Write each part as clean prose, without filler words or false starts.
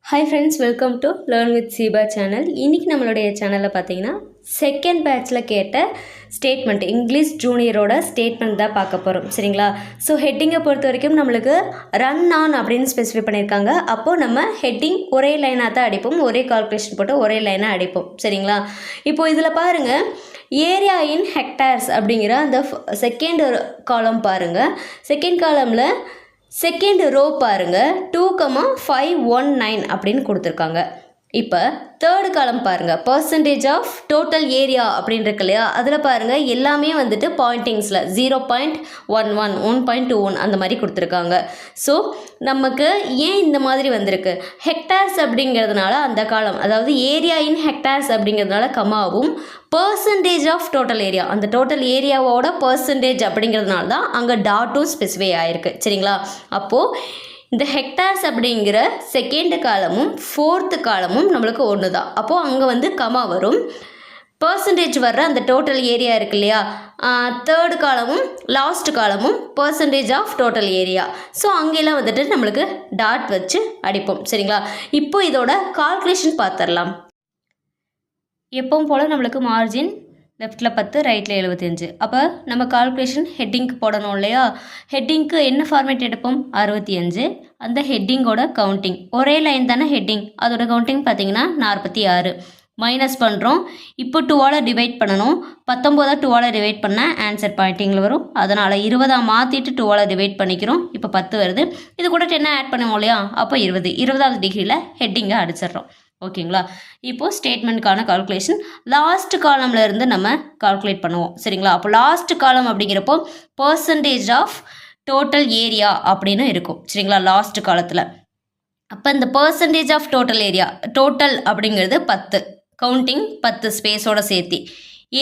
Hi friends, welcome to learn with Seeba channel. இன்றைக்கி நம்மளுடைய சேனலில் பார்த்தீங்கன்னா செகண்ட் பேட்சில் கேட்ட ஸ்டேட்மெண்ட் இங்கிலீஷ் ஜூனியரோட ஸ்டேட்மெண்ட் தான் பார்க்க போகிறோம். சரிங்களா? ஸோ ஹெட்டிங்கை பொறுத்த வரைக்கும் நம்மளுக்கு ரன் ஆன் அப்படின்னு ஸ்பெசிஃபை பண்ணியிருக்காங்க. அப்போது நம்ம ஹெட்டிங் ஒரே லைனாக தான் அடிப்போம், ஒரே கால்குலேஷன் போட்டு ஒரே லைனாக அடிப்போம். சரிங்களா? இப்போது இதில் பாருங்கள், ஏரியா இன் ஹெக்டார்ஸ் அப்படிங்கிற அந்த செகண்ட் காலம் பாருங்கள். செகண்ட் காலமில் செகண்ட் ரோ பாருங்கள், 2,519 அப்படின்னு கொடுத்துருக்காங்க. இப்போ தேர்டு காலம் பாருங்கள், பர்சன்டேஜ் ஆஃப் டோட்டல் ஏரியா அப்படின்னு இருக்கு இல்லையா, அதில் பாருங்கள் எல்லாமே வந்துட்டு பாயிண்டிங்ஸில் 0.11, 1.21 அந்த மாதிரி கொடுத்துருக்காங்க. ஸோ நமக்கு ஏன் இந்த மாதிரி வந்திருக்கு, ஹெக்டார்ஸ் அப்படிங்கிறதுனால அந்த காலம், அதாவது ஏரியா இன் ஹெக்டார்ஸ் அப்படிங்கிறதுனால கமாவும், பர்சன்டேஜ் ஆஃப் டோட்டல் ஏரியா அந்த டோட்டல் ஏரியாவோட பர்சன்டேஜ் அப்படிங்கிறதுனால தான் அங்கே டாட்டும் ஸ்பெசிஃபை ஆகிருக்கு. சரிங்களா? அப்போது இந்த ஹெக்டார்ஸ் அப்படிங்கிற செகண்ட் காலமும் ஃபோர்த்து காலமும் நம்மளுக்கு ஒன்று தான். அப்போது அங்கே வந்து கமா வரும். பர்சன்டேஜ் வர்ற அந்த டோட்டல் ஏரியா இருக்கு இல்லையா, தேர்டு காலமும் லாஸ்ட் காலமும் percentage of total area. So அங்கெல்லாம் வந்துட்டு நம்மளுக்கு டாட் வச்சு அடிப்போம். சரிங்களா? இப்போ இதோட கால்குலேஷன் பார்த்துடலாம். எப்பவும் போல் நம்மளுக்கு மார்ஜின் லெஃப்ட்டில் 10, ரைட்டில் 75. அப்போ நம்ம கால்குலேஷன் ஹெட்டிங்க்கு போடணும் இல்லையா, ஹெட்டிங்க்கு என்ன ஃபார்மேட் எடுப்போம், 65. அந்த ஹெட்டிங்கோட கவுண்டிங் ஒரே லைன் தானே ஹெட்டிங், அதோட கவுண்டிங் பார்த்தீங்கன்னா 46. மைனஸ் பண்ணுறோம். இப்போ 2ஆல் டிவைட் பண்ணணும். 19 2ஆல் டிவைட் பண்ணால் ஆன்சர் பாயிண்டிங்கில் வரும். அதனால் 20 மாற்றிட்டு 2ஆல் டிவைட் பண்ணிக்கிறோம். இப்போ 10 வருது. இது கூட 10 ஆட் பண்ணுவோம் இல்லையா, அப்போ 20. 20வது டிகிரியில் ஹெட்டிங்கை அடிச்சிடுறோம். ஓகேங்களா? இப்போது ஸ்டேட்மெண்ட்கான கால்குலேஷன் லாஸ்ட் காலமில் இருந்து நம்ம கால்குலேட் பண்ணுவோம். சரிங்களா? அப்போ லாஸ்ட் காலம் அப்படிங்கிறப்போ பர்சன்டேஜ் ஆஃப் டோட்டல் ஏரியா அப்படின்னு இருக்கும். சரிங்களா? லாஸ்ட் காலத்தில் அப்போ இந்த percentage of total area, total அப்படிங்கிறது 10, கவுண்டிங் 10 ஸ்பேஸோட சேர்த்தி.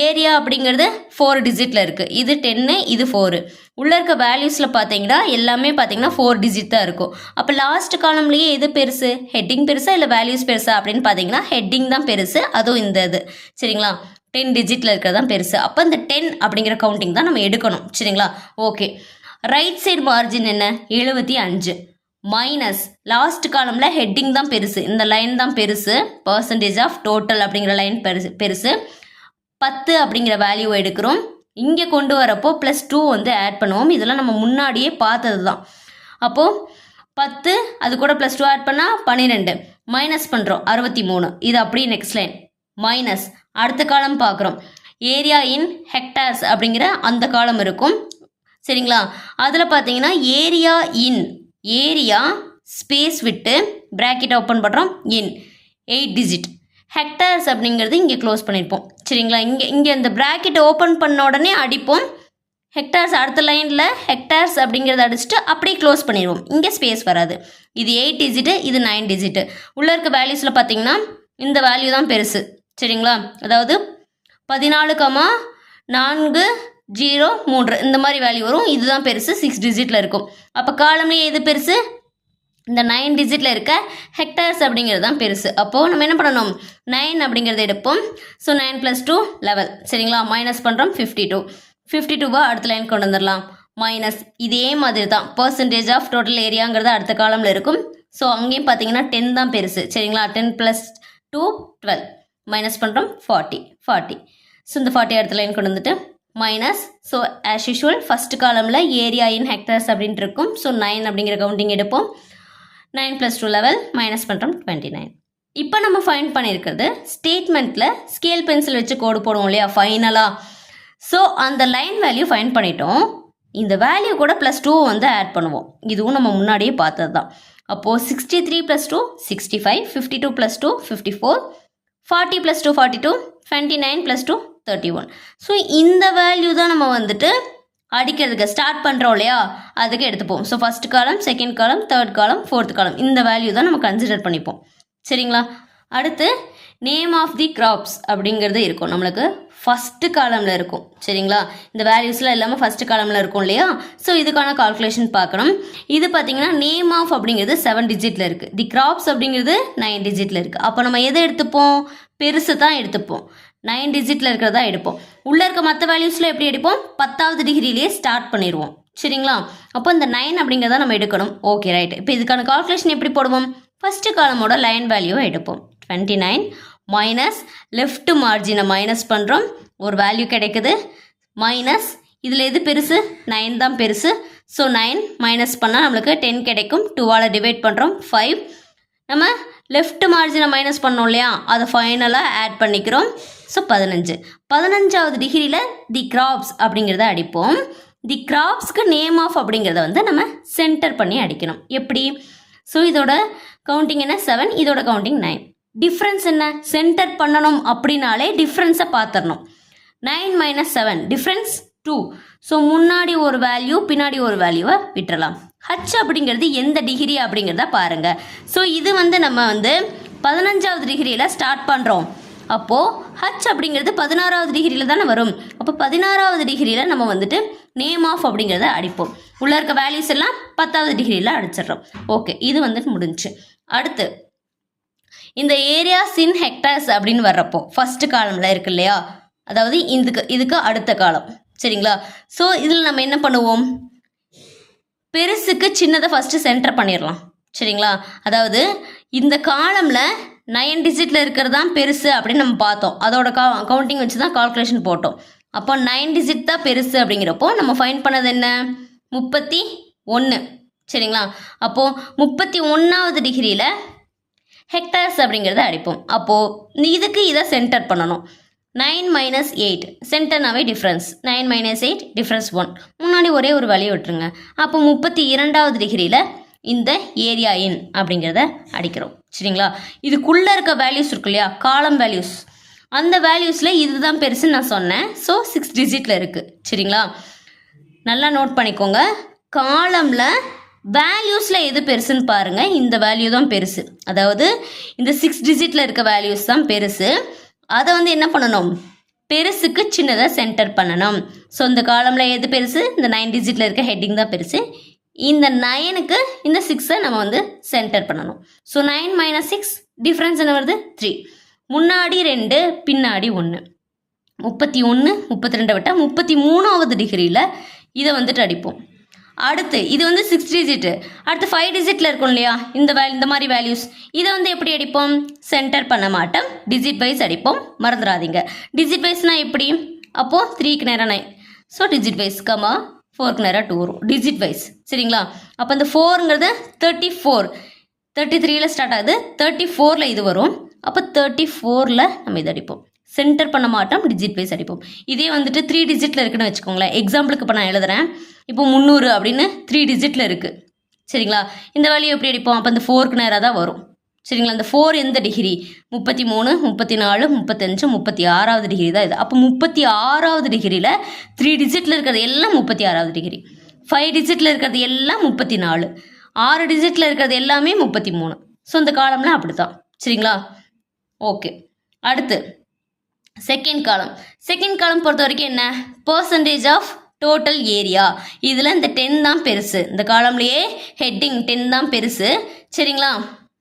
ஏரியா அப்படிங்கிறது 4 டிஜிட்டில் இருக்குது. இது 10, இது 4. உள்ளே இருக்க வேல்யூஸில் பார்த்தீங்கன்னா எல்லாமே பார்த்தீங்கன்னா 4 டிஜிட் தான் இருக்கும். அப்போ லாஸ்ட் காலம்லேயே எது பெருசு, ஹெட்டிங் பெருசா இல்லை வேல்யூஸ் பெருசா அப்படின்னு பார்த்தீங்கன்னா ஹெட்டிங் தான் பெருசு. அதுவும் இந்த இது. சரிங்களா? 10 டிஜிட்டில் இருக்கிறது தான் பெருசு. அப்போ இந்த 10 அப்படிங்கிற கவுண்டிங் தான் நம்ம எடுக்கணும். சரிங்களா? ஓகே. ரைட் சைடு மார்ஜின் என்ன, 75 மைனஸ் லாஸ்ட் காலமில் ஹெட்டிங் தான் பெருசு, இந்த லைன் தான் பெருசு, பர்சன்டேஜ் ஆஃப் டோட்டல் அப்படிங்கிற லைன் பெருசு 10 அப்படிங்கிற வேல்யூவை எடுக்கிறோம். இங்கே கொண்டு வரப்போ +2 வந்து ஆட் பண்ணுவோம். இதெல்லாம் நம்ம முன்னாடியே பார்த்தது தான். அப்போது 10 அது கூட +2 ஆட் பண்ணால் 12, மைனஸ் பண்ணுறோம் 63. இது அப்படியே நெக்ஸ்ட் லைன் மைனஸ். அடுத்த காலம் பார்க்குறோம், ஏரியா இன் ஹெக்டார்ஸ் அப்படிங்கிற அந்த காலம் இருக்கும். சரிங்களா? அதில் பார்த்தீங்கன்னா ஏரியா ஸ்பேஸ் விட்டு ப்ராக்கெட் ஓப்பன் பண்ணுறோம், இன் 8 டிஜிட். ஹெக்டார்ஸ் அப்படிங்கிறது இங்கே க்ளோஸ் பண்ணியிருப்போம். சரிங்களா? இங்கே இந்த ப்ராக்கெட் ஓப்பன் பண்ண உடனே அடிப்போம். ஹெக்டார்ஸ் அடுத்த லைனில் ஹெக்டார்ஸ் அப்படிங்கிறத அடிச்சுட்டு அப்படியே க்ளோஸ் பண்ணிடுவோம். இங்கே ஸ்பேஸ் வராது. இது 8 டிஜிட்டு, இது 9 டிஜிட்டு. உள்ளே இருக்க வேல்யூஸில் பார்த்தீங்கன்னா இந்த வேல்யூ தான் பெருசு. சரிங்களா? அதாவது 14,403 இந்த மாதிரி வேல்யூ வரும். இதுதான் பெருசு, 6 டிஜிட்டில் இருக்கும். அப்போ காலம்லேயே எது பெருசு, இந்த 9 டிஜிட்டில் இருக்க ஹெக்டார்ஸ் அப்படிங்கிறது தான் பெருசு. அப்போது நம்ம என்ன பண்ணணும், 9 அப்படிங்கிறத எடுப்போம். ஸோ 9 + 2 11. சரிங்களா? மைனஸ் பண்ணுறோம் 52. 52 அடுத்த லைன் கொண்டு வந்துடலாம், மைனஸ். இதே மாதிரி தான் பர்சன்டேஜ் ஆஃப் டோட்டல் ஏரியாங்கிறது அடுத்த காலமில் இருக்கும். ஸோ அங்கேயும் பார்த்தீங்கன்னா 10 தான் பெருசு. சரிங்களா? 10 + 2 12. மைனஸ் பண்ணுறோம் 40. ஸோ இந்த 40 அடுத்த லைன் கொண்டு வந்துட்டு minus. So as usual first காலமில் ஏரியா இன் ஹெக்டார்ஸ் அப்படின்ட்டு இருக்கும். ஸோ 9 அப்படிங்கிற கவுண்டிங் எடுப்போம். 9 + 2 11, மைனஸ் பண்ணுறோம் 29. இப்போ நம்ம ஃபைண்ட் பண்ணியிருக்கிறது ஸ்டேட்மெண்ட்டில் ஸ்கேல் பென்சில் வச்சு கோடு போடுவோம் இல்லையா ஃபைனலாக. ஸோ அந்த லைன் வேல்யூ ஃபைண்ட் பண்ணிட்டோம். இந்த வேல்யூ கூட +2 வந்து ஆட் பண்ணுவோம். இதுவும் நம்ம முன்னாடியே பார்த்தது தான். அப்போது 63 + 2 65, 52 + 2 54, 40 + 2 42, 29 + 2 31. ஸோ இந்த வேல்யூ தான் நம்ம வந்துட்டு அடிக்கிறதுக்கு ஸ்டார்ட் பண்ணுறோம் இல்லையா, அதுக்கு எடுத்துப்போம். ஸோ ஃபஸ்ட் காலம், செகண்ட் காலம், தேர்ட் காலம், ஃபோர்த் காலம், இந்த வேல்யூ தான் நம்ம கன்சிடர் பண்ணிப்போம். சரிங்களா? அடுத்து நேம் ஆஃப் தி கிராப்ஸ் அப்படிங்கிறது இருக்கும் நம்மளுக்கு ஃபஸ்ட்டு காலமில் இருக்கும். சரிங்களா? இந்த வேல்யூஸ்லாம் இல்லாமல் ஃபஸ்ட்டு காலமில் இருக்கும் இல்லையா. ஸோ இதுக்கான கால்குலேஷன் பார்க்கணும். இது பார்த்தீங்கன்னா நேம் ஆஃப் அப்படிங்கிறது 7 டிஜிட்டில் இருக்குது, தி கிராப்ஸ் அப்படிங்கிறது 9 டிஜிட்டில் இருக்குது. அப்போ நம்ம எதை எடுத்துப்போம், பெருசு தான் எடுத்துப்போம். 9 டிஜிட்டில் இருக்கிறதா எடுப்போம். உள்ளே இருக்க மற்ற வேல்யூஸில் எப்படி எடுப்போம், 10வது டிகிரிலேயே ஸ்டார்ட் பண்ணிடுவோம். சரிங்களா? அப்போ இந்த 9 அப்படிங்கிறத நம்ம எடுக்கணும். Okay right. இப்போ இதுக்கான கால்குலேஷன் எப்படி போடுவோம், ஃபஸ்ட்டு காலமோட லைன் வேல்யூவை எடுப்போம். 29 மைனஸ் லெஃப்ட் மார்ஜினை மைனஸ் பண்ணுறோம், ஒரு வேல்யூ கிடைக்குது. மைனஸ் இதில் எது பெருசு? 9 தான் பெருசு. ஸோ 9 மைனஸ் பண்ணால் நம்மளுக்கு 10 கிடைக்கும். 2ஆல் டிவைட் பண்ணுறோம் 5. நம்ம லெஃப்ட் மார்ஜினை மைனஸ் பண்ணோம் இல்லையா, அதை ஃபைனலாக ஆட் பண்ணிக்கிறோம். ஸோ 15வது டிகிரியில் தி கிராப்ஸ் அப்படிங்கிறத அடிப்போம். தி கிராப்ஸ்க்கு நேம் ஆஃப் அப்படிங்கிறத வந்து நம்ம சென்டர் பண்ணி அடிக்கணும். எப்படி? ஸோ இதோட கவுண்டிங் என்ன? 7, இதோட கவுண்டிங் 9. டிஃப்ரென்ஸ் என்ன? சென்டர் பண்ணணும் அப்படின்னாலே டிஃப்ரென்ஸை பார்த்துடணும். 9 மைனஸ் 7 டிஃப்ரென்ஸ் 2. ஸோ முன்னாடி ஒரு வேல்யூ பின்னாடி ஒரு வேல்யூவை விட்டுறலாம். ஹச் அப்படிங்கிறது எந்த டிகிரி அப்படிங்கிறத பாருங்கள். ஸோ இது வந்து நம்ம வந்து 15வது டிகிரியில் ஸ்டார்ட் பண்ணுறோம். அப்போது ஹச் அப்படிங்கிறது 16வது டிகிரியில் தானே வரும். அப்போ 16வது டிகிரியில் நம்ம வந்துட்டு நேம் ஆஃப் அப்படிங்கிறத அடிப்போம். உள்ளே இருக்க வேல்யூஸ் எல்லாம் 10வது டிகிரியில் அடிச்சிடுறோம். ஓகே, இது வந்துட்டு முடிஞ்சிச்சு. அடுத்து இந்த ஏரியாஸ் இன் ஹெக்டார்ஸ் அப்படின்னு வர்றப்போ ஃபஸ்ட்டு காலமில் இருக்கு இல்லையா, அதாவது இதுக்கு அடுத்த காலம். சரிங்களா? ஸோ இதில் நம்ம என்ன பண்ணுவோம்? பெருசுக்கு சின்னதை ஃபஸ்ட்டு சென்டர் பண்ணிடலாம். சரிங்களா? அதாவது இந்த காலமில் 9 டிஜிட்டில் இருக்கிறது தான் பெருசு அப்படின்னு நம்ம பார்த்தோம். அதோட கவுண்டிங் வச்சு தான் கால்குலேஷன் போட்டோம். அப்போ 9 டிஜிட் தான் பெருசு அப்படிங்கிறப்போ நம்ம ஃபைண்ட் பண்ணது என்ன? 31. சரிங்களா? அப்போது 31வது டிகிரியில் ஹெக்டார்ஸ் அப்படிங்கிறத அடிப்போம். அப்போது இதுக்கு இதை சென்டர் பண்ணணும். 9 மைனஸ் 8 சென்டர்னாவே டிஃப்ரென்ஸ். 9 minus 8 difference 1. முன்னாடி ஒரே ஒரு வழி விட்டுருங்க. அப்போ 32வது டிகிரியில் இந்த ஏரியா இன் அப்படிங்கிறத அடிக்கிறோம். சரிங்களா? இதுக்குள்ளே இருக்க வேல்யூஸ் இருக்கு இல்லையா, காலம் வேல்யூஸ், அந்த வேல்யூஸில் இதுதான் பெருசுன்னு நான் சொன்னேன். ஸோ 6 டிஜிட்டில் இருக்குது. சரிங்களா? நல்லா நோட் பண்ணிக்கோங்க. காலமில் வேல்யூஸில் எது பெருசுன்னு பாருங்கள். இந்த வேல்யூ தான் பெருசு. அதாவது இந்த 6 டிஜிட்டில் இருக்க வேல்யூஸ் தான் பெருசு. அதை வந்து என்ன பண்ணணும்? பெருசுக்கு சின்னதாக சென்டர் பண்ணணும். ஸோ இந்த காலமில் எது பெருசு? இந்த 9 டிஜிட்டில் இருக்க ஹெட்டிங் தான் பெருசு. இந்த 9க்கு இந்த 6ஐ நம்ம வந்து சென்டர் பண்ணணும். ஸோ 9 மைனஸ் 6 டிஃப்ரென்ஸ் என்ன வருது? 3. முன்னாடி 2 பின்னாடி 1. 31 32 விட்டால் 33வது டிகிரியில் இதை வந்துட்டு அடிப்போம். அடுத்து இது வந்து 6 டிஜிட்டு. அடுத்து 5 டிஜிட்டில் இருக்கும் இல்லையா, இந்த மாதிரி வேல்யூஸ், இதை வந்து எப்படி அடிப்போம்? சென்டர் பண்ண மாட்டோம், டிஜிட் வைஸ் அடிப்போம். மறந்துடாதீங்க. டிஜிட் வைஸ்னால் எப்படி? அப்போது 3க்கு நேரம் 9. ஸோ டிஜிட் வைஸ், 4க்கு நேரம் 2 வரும். Digit wise. சரிங்களா? அப்போ இந்த 4ங்கிறது 34. 33ல் ஸ்டார்ட் ஆகுது, 34ல் இது வரும். அப்போ 34ல் நம்ம இதை அடிப்போம். சென்டர் பண்ண மாட்டோம், டிஜிட் வைஸ் அடிப்போம். இதே வந்துட்டு 3 டிஜிட்டில் இருக்குன்னு வச்சுக்கோங்களேன். எக்ஸாம்பிளுக்கு இப்போ நான் எழுதுறேன். இப்போ 300 அப்படின்னு 3 டிஜிட்டில் இருக்குது. சரிங்களா? இந்த வேல்யூ எப்படி அடிப்போம்? அப்போ இந்த 4க்கு நேராக தான் வரும். சரிங்களா? இந்த 4 எந்த டிகிரி? 33 34 35 36வது டிகிரி தான் இது. அப்போ 36வது டிகிரியில் 3 டிஜிட்டில் இருக்கிறது எல்லாம் 36வது டிகிரி. 5 டிஜிட்டில் இருக்கிறது எல்லாம் 34. 6 டிஜிட்டில் இருக்கிறது எல்லாமே 33. ஸோ இந்த காலம்லாம் அப்படி தான். சரிங்களா? ஓகே. அடுத்து செகண்ட் காலம் பொறுத்த வரைக்கும் என்ன? Percentage of total area. இதில் இந்த 10 தான் பெருசு. இந்த காலம்லேயே ஹெட்டிங் 10 தான் பெருசு. சரிங்களா?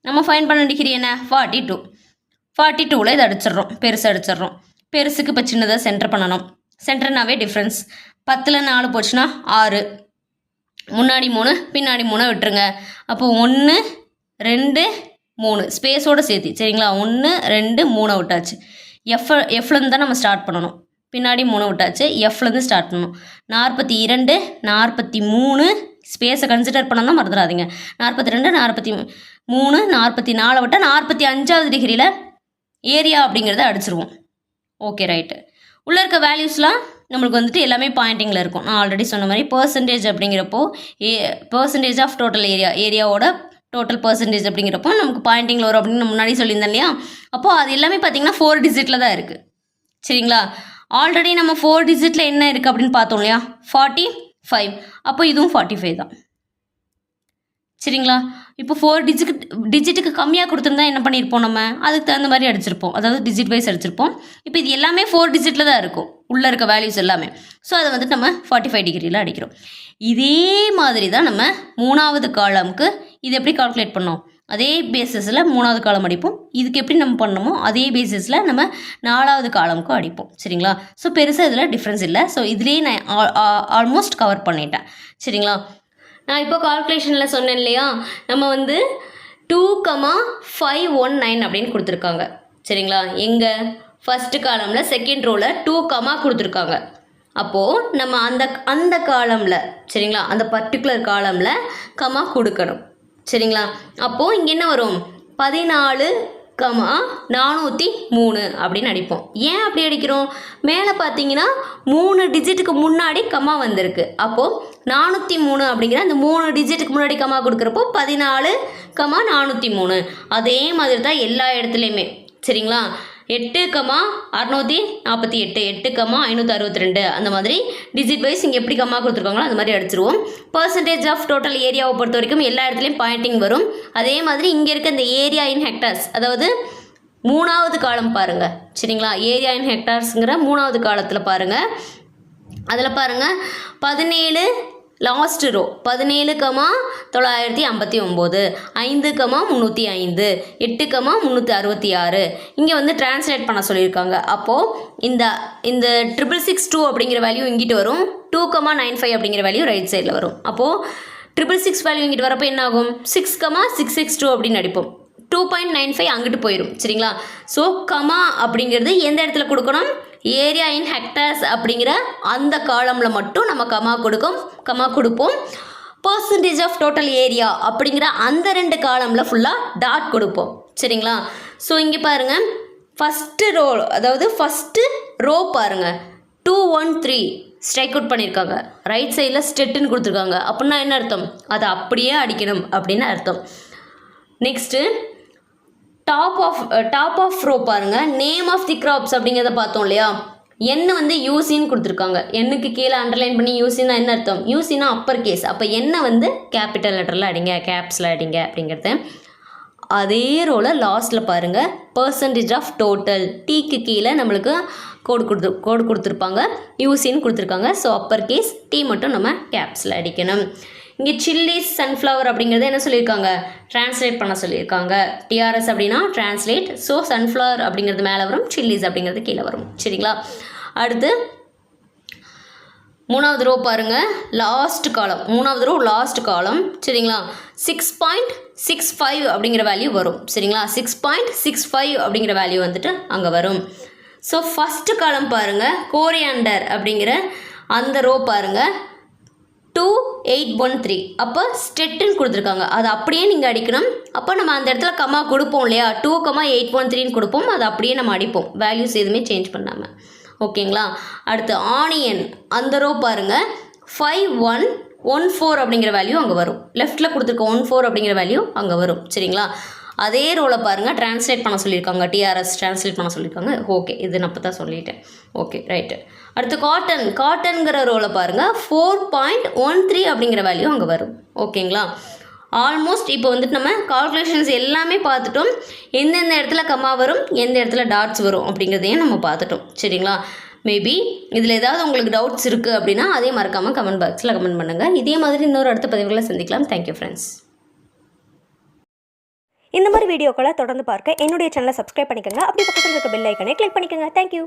நம்ம ஃபைன் பண்ண டிகிரி என்ன? 42. 42ல் இதை அடிச்சிட்றோம், பெருசு அடிச்சிட்றோம். பெருசுக்கு இப்போ சின்னதாக சென்டர் பண்ணணும். சென்டர்னாவே டிஃப்ரென்ஸ். 10ல் 4 போச்சுன்னா 6. முன்னாடி 3 பின்னாடி 3 விட்டுருங்க. அப்போ 1 2 3 ஸ்பேஸோடு சேர்த்து. சரிங்களா? 1 2 3 விட்டாச்சு. எஃப்லேருந்து தான் நம்ம ஸ்டார்ட் பண்ணணும். பின்னாடி 3 விட்டாச்சு. எஃப்லேருந்து ஸ்டார்ட் பண்ணணும். 42 43 ஸ்பேஸை கன்சிடர் பண்ணணும்னா மறந்துடாதீங்க. 42 43 44 விட்டால் 45வது டிகிரியில் ஏரியா அப்படிங்கிறத அடிச்சிருவோம். Okay, right. உள்ளே இருக்க வேல்யூஸ்லாம் நம்மளுக்கு வந்துட்டு எல்லாமே பாயிண்டிங்கில் இருக்கும். நான் ஆல்ரெடி சொன்ன மாதிரி பர்சன்டேஜ் அப்படிங்கிறப்போ பர்சன்டேஜ் ஆஃப் டோட்டல் ஏரியாவோட டோட்டல் பர்சன்டேஜ் அப்படிங்கிறப்போ நமக்கு பாயிண்டிங்கில் வரும் அப்படின்னு முன்னாடி சொல்லியிருந்தேன் இல்லையா. அப்போது அது எல்லாமே பார்த்திங்கன்னா 4 டிஜிட்டில் தான் இருக்குது. சரிங்களா? ஆல்ரெடி நம்ம 4 டிஜிட்டில் என்ன இருக்குது அப்படின்னு பார்த்தோம் இல்லையா, 45. அப்போ இதுவும் 45 தான். சரிங்களா? இப்போ 4 டிஜிட்டுக்கு கம்மியாக கொடுத்துருந்தா என்ன பண்ணியிருப்போம்? நம்ம அதுக்கு தகுந்த மாதிரி அடிச்சிருப்போம். அதாவது டிஜிட் வைஸ் அடிச்சிருப்போம். இப்போ இது எல்லாமே 4 டிஜிட்டில் தான் இருக்கும், உள்ளே இருக்க வேல்யூஸ் எல்லாமே. ஸோ அதை வந்துட்டு நம்ம 45 டிகிரியில் அடிக்கிறோம். இதே மாதிரி தான் நம்ம 3வது காலமுக்கு இது எப்படி கால்குலேட் பண்ணோம்? அதே பேசிஸில் 3வது காலம் அடிப்போம். இதுக்கு எப்படி நம்ம பண்ணணுமோ அதே பேசிஸில் நம்ம 4வது காலமுக்கும் அடிப்போம். சரிங்களா? ஸோ பெருசாக இதில் டிஃப்ரென்ஸ் இல்லை. ஸோ இதுலேயே நான் ஆல்மோஸ்ட் கவர் பண்ணிட்டேன். சரிங்களா? நான் இப்போ கால்குலேஷனில் சொன்னேன் இல்லையா, நம்ம வந்து 2,519 அப்படின்னு கொடுத்துருக்காங்க. சரிங்களா? எங்கே ஃபஸ்ட்டு காலமில் செகண்ட் ரோவில் 2, கொடுத்துருக்காங்க. அப்போது நம்ம அந்த காலமில் சரிங்களா, அந்த பர்டிகுலர் காலமில் கமா கொடுக்கணும். சரிங்களா? அப்போது இங்கே என்ன வரும், 14,403 அப்படின்னு அடிப்போம். ஏன் அப்படி அடிக்கிறோம், மேலே பார்த்தீங்கன்னா 3 டிஜிட்டுக்கு முன்னாடி கமா வந்திருக்கு. அப்போது 403 அப்படிங்கிற அந்த 3 டிஜிட்டுக்கு முன்னாடி கமா கொடுக்குறப்போ 14,403. அதே மாதிரி தான் எல்லா இடத்துலையுமே. சரிங்களா? 8,648, 8,562 அந்த மாதிரி டிஜிட் வைஸ் இங்கே எப்படி கம்மா கொடுத்துருக்காங்களோ அந்த மாதிரி அடிச்சிருவோம். பர்சன்டேஜ் ஆஃப் டோட்டல் ஏரியாவை பொறுத்த வரைக்கும் எல்லா இடத்துலையும் பாயிண்டிங் வரும். அதே மாதிரி இங்கே இருக்க இந்த ஏரியா இன் ஹெக்டார்ஸ், அதாவது 3வது காலம் பாருங்கள். சரிங்களா? ஏரியா இன் ஹெக்டார்ஸுங்கிற 3வது காலத்தில் பாருங்கள். அதில் பாருங்கள் 17 லாஸ்ட் ரோ 17,959, 5,305, 8,366 இங்கே வந்து டிரான்ஸ்லேட் பண்ண சொல்லியிருக்காங்க. அப்போது இந்த 6662 அப்படிங்கிற வேல்யூ இங்கிட்டு வரும், 2,95 அப்படிங்கிற வேல்யூ ரைட் சைடில் வரும். அப்போது 666 வேல்யூ இங்கிட்டு வரப்போ என்ன ஆகும், 6,662 அப்படின்னு அடிப்போம். 2.95 அங்கிட்டு போயிடும். சரிங்களா? ஸோ கமா அப்படிங்கிறது எந்த இடத்துல கொடுக்கணும், ஏரியா இன் ஹெக்டார்ஸ் அப்படிங்கிற அந்த காலமில் மட்டும் நம்ம கமா கொடுப்போம். பர்சன்டேஜ் ஆஃப் டோட்டல் ஏரியா அப்படிங்கிற அந்த 2 காலமில் ஃபுல்லாக டாட் கொடுப்போம். சரிங்களா? ஸோ இங்கே பாருங்கள் ஃபஸ்ட்டு ரோ, அதாவது ஃபஸ்ட்டு ரோ பாருங்கள் 213 ஸ்ட்ரைக் அவுட் பண்ணியிருக்காங்க. ரைட் சைடில் ஸ்டெட்டுன்னு கொடுத்துருக்காங்க. அப்படின்னா என்ன அர்த்தம், அதை அப்படியே அடிக்கணும் அப்படின்னு அர்த்தம். நெக்ஸ்ட்டு டாப் ஆஃப் ரோ பாருங்கள், நேம் ஆஃப் தி கிராப்ஸ் அப்படிங்கிறத பார்த்தோம் இல்லையா. என்ன வந்து யூசின்னு கொடுத்துருக்காங்க. எண்ணுக்கு கீழே அண்டர்லைன் பண்ணி யூசின்னா என்ன அர்த்தம், யூசின்னா அப்பர் கேஸ். அப்போ என்ன வந்து கேபிட்டல் லெட்டரில் அடிங்க, கேப்ஸில் அடிங்க அப்படிங்கிறது. அதே ரோவில் லாஸ்ட்டில் பாருங்கள் பர்சன்டேஜ் ஆஃப் டோட்டல், டீக்கு கீழே நம்மளுக்கு கோடு கொடுத்துருப்பாங்க, யூசின்னு கொடுத்துருக்காங்க. ஸோ அப்பர் கேஸ், டீ மட்டும் நம்ம கேப்ஸில் அடிக்கணும். இங்கே சில்லிஸ் சன்ஃப்ளவர் அப்படிங்கிறத என்ன சொல்லியிருக்காங்க, டிரான்ஸ்லேட் பண்ண சொல்லியிருக்காங்க. டிஆர்எஸ் அப்படின்னா டிரான்ஸ்லேட். ஸோ சன்ஃப்ளவர் அப்படிங்கிறது மேலே வரும், சில்லிஸ் அப்படிங்கிறது கீழே வரும். சரிங்களா? அடுத்து 3வது ரோ பாருங்கள், லாஸ்ட் காலம், 3வது ரோ லாஸ்ட் காலம். சரிங்களா? 6.65 அப்படிங்கிற வேல்யூ வரும். சரிங்களா? 6.65 அப்படிங்கிற வேல்யூ வந்துட்டு அங்கே வரும். ஸோ ஃபஸ்ட்டு காலம் பாருங்கள், கோரியாண்டர் அப்படிங்கிற அந்த ரோ பாருங்கள் 2813. அப்போ ஸ்டெட்டுன்னு கொடுத்துருக்காங்க, அது அப்படியே நீங்கள் அடிக்கணும். அப்போ நம்ம அந்த இடத்துல கமா கொடுப்போம் இல்லையா, 2,813 கொடுப்போம், அதை அப்படியே நம்ம அடிப்போம், வேல்யூஸ் எதுவுமே சேஞ்ச் பண்ணாமல். ஓகேங்களா? அடுத்து ஆனியன் அந்த ரோ பாருங்கள் 5114 அப்படிங்கிற வேல்யூ அங்கே வரும். லெஃப்ட்டில் கொடுத்துருக்க 14 அப்படிங்கிற வேல்யூ அங்கே வரும். சரிங்களா? அதே ரோவில் பாருங்கள் டிரான்ஸ்லேட் பண்ண சொல்லியிருக்காங்க, டிஆர்எஸ் டிரான்ஸ்லேட் பண்ண சொல்லியிருக்காங்க. ஓகே, இது நான் இப்போ தான் சொல்லிட்டேன். Okay, right. அடுத்து காட்டன்கிற ரோவில் பாருங்கள் 4.13 அப்படிங்கிற வேல்யூ அங்கே வரும். ஓகேங்களா? ஆல்மோஸ்ட் இப்போ வந்துட்டு நம்ம கால்குலேஷன்ஸ் எல்லாமே பார்த்துட்டோம். எந்தெந்த இடத்துல கம்மா வரும், எந்த இடத்துல டாட்ஸ் வரும் அப்படிங்கிறதையும் நம்ம பார்த்துட்டோம். சரிங்களா? மேபி இதில் ஏதாவது உங்களுக்கு டவுட்ஸ் இருக்குது அப்படின்னா அதே மறக்காமல் கமெண்ட் பாக்ஸில் கமெண்ட் பண்ணுங்கள். இதே மாதிரி இன்னொரு அடுத்த பதிவுகளை சந்திக்கலாம். Thank you friends. இந்த மாதிரி வீடியோக்களை தொடர்ந்து பார்க்க என்னுடைய சேனலை சப்ஸ்கிரைப் பண்ணிக்கோங்க. அப்படி பக்கத்தில் இருக்க பெல் ஐக்கனை கிளிக் பண்ணிக்கோங்க. தேங்க்யூ.